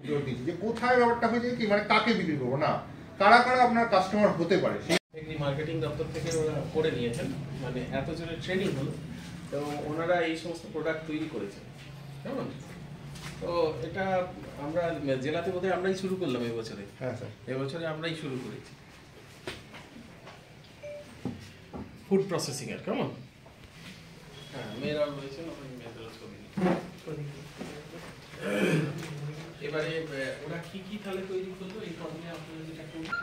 জোর দিচ্ছি যে কোথায় ব্যাপারটা হয়ে যায় কি মানে কাকে বিক্রি করবো না, কারা কারা আপনার কাস্টমার হতে পারে। সেই মার্কেটিং দপ্তর থেকে ওরা করে নিয়েছেন, মানে এত জোরে ট্রেনিং হলো, তো ওনারা এই সমস্ত প্রোডাক্ট তৈরি করেছেন, কেমন? তো এটা আমরা জেলাতে বোধহয় আমরাই শুরু করলাম এবছরে। হ্যাঁ স্যার, এবছরে আমরাই শুরু করেছি ফুড প্রসেসিং এর, কেমন? হ্যাঁ, মেয়েরাও রয়েছেন, মেয়েদেরও ছবি। এবারে ওরা কি কি তাহলে তৈরি করলো এই প্রবলেমে আপনারা যেটা করলেন?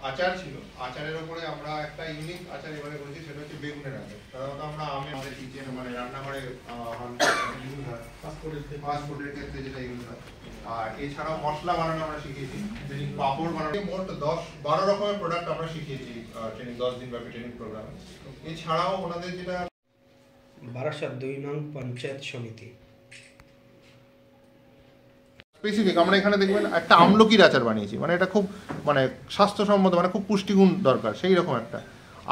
আচার ছিল, আচারের উপরে আমরা একটা ইউনিক আচার এবারে করেছি, সেটা হচ্ছে বেগুনের আচার। সাধারণত আমরা আমাদের কিচেন মানে রান্নাঘরে ইউজ হয়, ফাস্ট ফুডের ক্ষেত্রে যেটা ইউজ হয়। আর এছাড়াও মশলা বানানো আমরা শিখিয়েছি, পাপড় বানানো, মোট 10-12 রকমের প্রোডাক্ট আমরা শিখিয়েছি ট্রেনিং, 10 দিন ব্যাপী ট্রেনিং প্রোগ্রামে। এছাড়াও ওনাদের যেটা বারাসাত 2 নং পঞ্চায়েত সমিতি স্পেসিফিক, আমরা এখানে দেখবেন একটা আমলকির আচার বানিয়েছি, মানে এটা খুব মানে স্বাস্থ্যসম্মত, মানে খুব পুষ্টিগুণ দরকার সেই রকম একটা।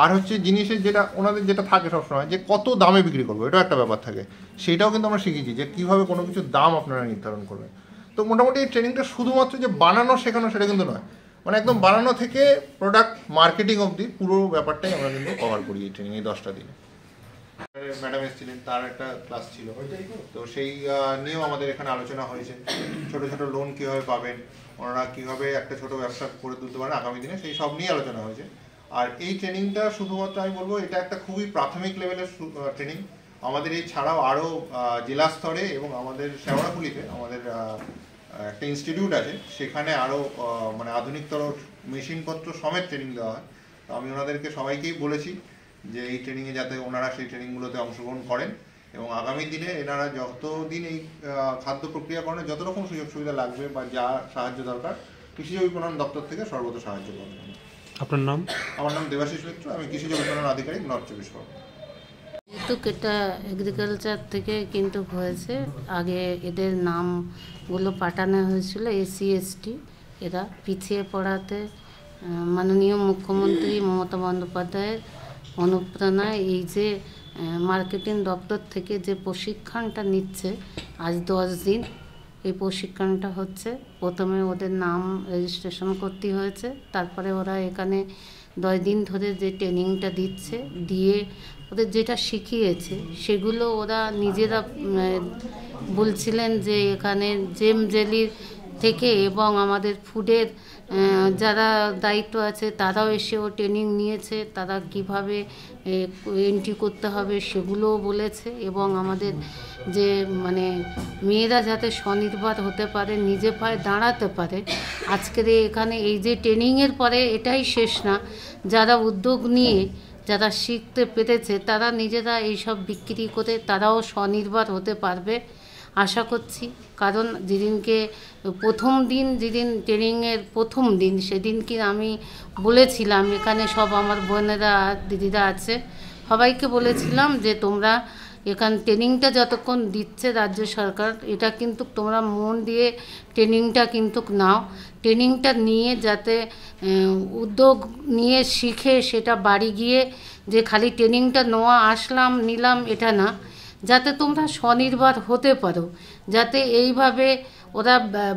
আর হচ্ছে জিনিসের যেটা ওনাদের যেটা থাকে সবসময় যে কত দামে বিক্রি করবো, এটাও একটা ব্যাপার থাকে, সেটাও কিন্তু আমরা শিখেছি যে কীভাবে কোনো কিছুর দাম আপনারা নির্ধারণ করবেন। তো মোটামুটি এই ট্রেনিংটা শুধুমাত্র যে বানানো শেখানো সেটা কিন্তু নয়, মানে একদম বানানো থেকে প্রোডাক্ট মার্কেটিং অবধি পুরো ব্যাপারটাই আমরা কিন্তু কভার করি এই ট্রেনিং এই 10টা দিনে। ম্যাডাম এসেছিলেন, তার একটা ক্লাস ছিল, তো সেই নিয়েও আমাদের এখানে আলোচনা হয়েছে। ছোট ছোট লোন কীভাবে পাবেন, ওনারা কীভাবে একটা ছোট ব্যবসা করে তুলতে পারেন আগামী দিনে, সেই সব নিয়ে আলোচনা হয়েছে। আর এই ট্রেনিংটা শুধুমাত্র আমি বলবো এটা একটা খুবই প্রাথমিক লেভেলের ট্রেনিং। আমাদের এই ছাড়াও আরও জেলা স্তরে এবং আমাদের শেওড়াফুলিতে আমাদের একটা ইনস্টিটিউট আছে, সেখানে আরও মানে আধুনিকতর মেশিনপত্র সমেত ট্রেনিং দেওয়া হয়। তো আমি ওনাদেরকে সবাইকেই বলেছি যে এই ট্রেনিংয়ে যাতে ওনারা সেই ট্রেনিংগুলোতে অংশগ্রহণ করেন এবং আগামী দিনে এনারা যতদিন এই খাদ্য প্রক্রিয়াকরণে যত রকম সুযোগ সুবিধা লাগবে বা যা সাহায্য দরকার কৃষিজ বিপণন দপ্তর থেকে সর্বত সাহায্য করবেন। আপনার নাম? আমার নাম দেবাশিস মিত্র, আমি কৃষিজ বিপণন আধিকারিক, নর্থ 24 পরগনা। কিন্তু এটা এগ্রিকালচার থেকে কিন্তু হয়েছে, আগে এদের নামগুলো পাঠানো হয়েছিল এসসি এসটি, এরা পিছিয়ে পড়াতে মাননীয় মুখ্যমন্ত্রী মমতা বন্দ্যোপাধ্যায়ের অনুপ্রেরণায় এই যে মার্কেটিং দপ্তর থেকে যে প্রশিক্ষণটা নিচ্ছে আজ 10 দিন, এই প্রশিক্ষণটা হচ্ছে। প্রথমে ওদের নাম রেজিস্ট্রেশন করতে হয়েছে, তারপরে ওরা এখানে 10 দিন ধরে যে ট্রেনিংটা দিচ্ছে, দিয়ে ওদের যেটা শিখিয়েছে সেগুলো ওরা নিজেরা বলছিলেন যে এখানে জেম জেলির থেকে এবং আমাদের ফুডের যারা দায়িত্ব আছে তারাও এসেও ট্রেনিং নিয়েছে, তারা কিভাবে এন্ট্রি করতে হবে সেগুলোও বলেছে। এবং আমাদের যে মানে মেয়েরা যাতে স্বনির্ভর হতে পারে, নিজে পায়ে দাঁড়াতে পারে, আজকের এখানে এই যে ট্রেনিংয়ের পরে এটাই শেষ না, যারা উদ্যোগ নিয়ে যারা শিখতে পেরেছে তারা নিজেরা এইসব বিক্রি করে তারাও স্বনির্ভর হতে পারবে আশা করছি। কারণ যেদিনকে প্রথম দিন, যেদিন ট্রেনিংয়ের প্রথম দিন, সেদিনকে আমি বলেছিলাম, এখানে সব আমার বোনেরা দিদিরা আছে, সবাইকে বলেছিলাম যে তোমরা এখান ট্রেনিংটা যতক্ষণ দিচ্ছে রাজ্য সরকার, এটা কিন্তু তোমরা মন দিয়ে ট্রেনিংটা কিন্তু নাও, ট্রেনিংটা নিয়ে যাতে উদ্যোগ নিয়ে শিখে সেটা বাড়ি গিয়ে যে খালি ট্রেনিংটা নেওয়া আসলাম নিলাম এটা না, যাতে তোমরা স্বনির্ভর হতে পারো, যাতে এইভাবে ওরা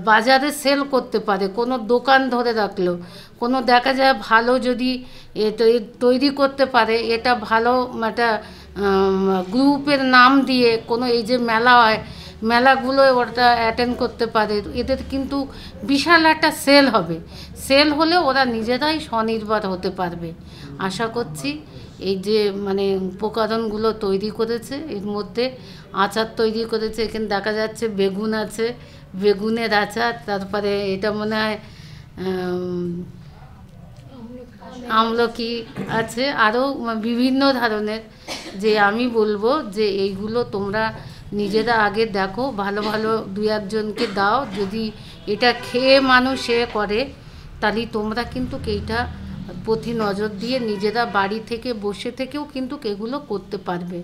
বাজারে সেল করতে পারে। কোনো দোকান ধরে রাখলো, কোনো দেখা যায় ভালো যদি তৈরি করতে পারে, এটা ভালো একটা গ্রুপের নাম দিয়ে কোনো এই যে মেলা হয়, মেলাগুলোয় ওটা অ্যাটেন্ড করতে পারে, এদের কিন্তু বিশাল একটা সেল হবে। সেল হলে ওরা নিজেরাই স্বনির্ভর হতে পারবে আশা করছি। এই যে মানে উপকরণগুলো তৈরি করেছে, এর মধ্যে আচার তৈরি করেছে, এখানে দেখা যাচ্ছে বেগুন আছে, বেগুনের আচার, তারপরে এটা মনে হয় আমলকি আছে, আরও বিভিন্ন ধরনের। যে আমি বলবো যে এইগুলো তোমরা নিজেরা আগে দেখো, ভালো ভালো 2-1জনকে দাও, যদি এটা খেয়ে মানুষ করে তাহলে তোমরা কিন্তু এইটা প্রতি নজর দিয়ে নিজেরা বাড়ি থেকে বসে থেকেও কিন্তু এগুলো করতে পারবে।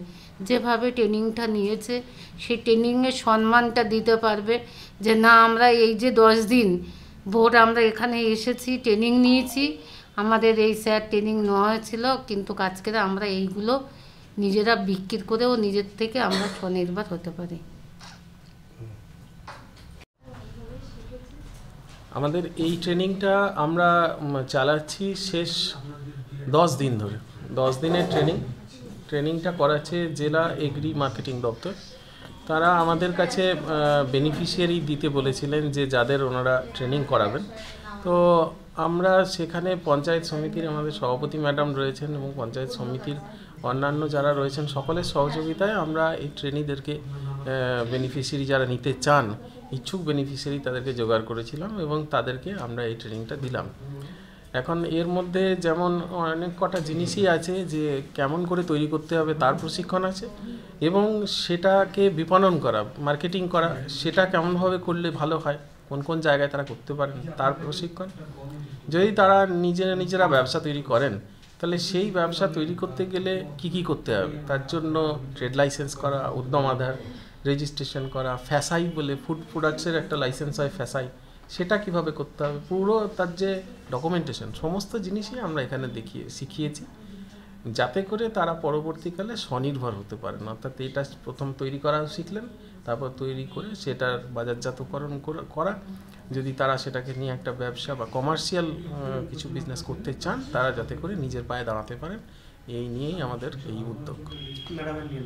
যেভাবে ট্রেনিংটা নিয়েছে সেই ট্রেনিংয়ের সম্মানটা দিতে পারবে, যে না আমরা এই যে 10 দিন ভোর আমরা এখানে এসেছি, ট্রেনিং নিয়েছি, আমাদের এই স্যার ট্রেনিং নেওয়া হয়েছিল, কিন্তু আজকে আমরা এইগুলো নিজেরা বিক্রি করেও নিজের থেকে আমরা স্বনির্ভর হতে পারি। আমাদের এই ট্রেনিংটা আমরা চালাচ্ছি শেষ 10 দিন ধরে। 10 দিনের ট্রেনিংটা করাচ্ছে জেলা এগ্রি মার্কেটিং দপ্তর। তারা আমাদের কাছে বেনিফিশিয়ারি দিতে বলেছিলেন যে যাদের ওনারা ট্রেনিং করাবেন। তো আমরা সেখানে পঞ্চায়েত সমিতির আমাদের সভাপতি ম্যাডাম রয়েছেন এবং পঞ্চায়েত সমিতির অন্যান্য যারা রয়েছেন সকলের সহযোগিতায় আমরা এই ট্রেনিদেরকে বেনিফিশিয়ারি যারা নিতে চান, ইচ্ছুক বেনিফিশিয়ারি তাদেরকে জোগাড় করেছিলাম এবং তাদেরকে আমরা এই ট্রেনিংটা দিলাম। এখন এর মধ্যে যেমন অনেক কটা জিনিসই আছে যে কেমন করে তৈরি করতে হবে তার প্রশিক্ষণ আছে, এবং সেটাকে বিপণন করা, মার্কেটিং করা, সেটা কেমনভাবে করলে ভালো হয়, কোন কোন জায়গায় তারা করতে পারেন তার প্রশিক্ষণ। যদি তারা নিজেরা ব্যবসা তৈরি করেন তাহলে সেই ব্যবসা তৈরি করতে গেলে কি করতে হবে, তার জন্য ট্রেড লাইসেন্স করা, উদ্যম আধার রেজিস্ট্রেশন করা, ফ্যাসাই বলে ফুড প্রোডাক্টসের একটা লাইসেন্স হয় ফ্যাসাই, সেটা কিভাবে করতে হবে, পুরো তার যে ডকুমেন্টেশন সমস্ত জিনিসই আমরা এখানে শিখিয়েছি, যাতে করে তারা পরবর্তীকালে স্বনির্ভর হতে পারেন। অর্থাৎ এটা প্রথম তৈরি করা শিখলেন, তারপর তৈরি করে সেটার বাজারজাতকরণ করা, যদি তারা সেটাকে নিয়ে একটা ব্যবসা বা কমার্শিয়াল কিছু বিজনেস করতে চান, তারা যাতে করে নিজের পায়ে দাঁড়াতে পারেন, এই নিয়েই আমাদের এই উদ্যোগ। ম্যাডামের নিয়ে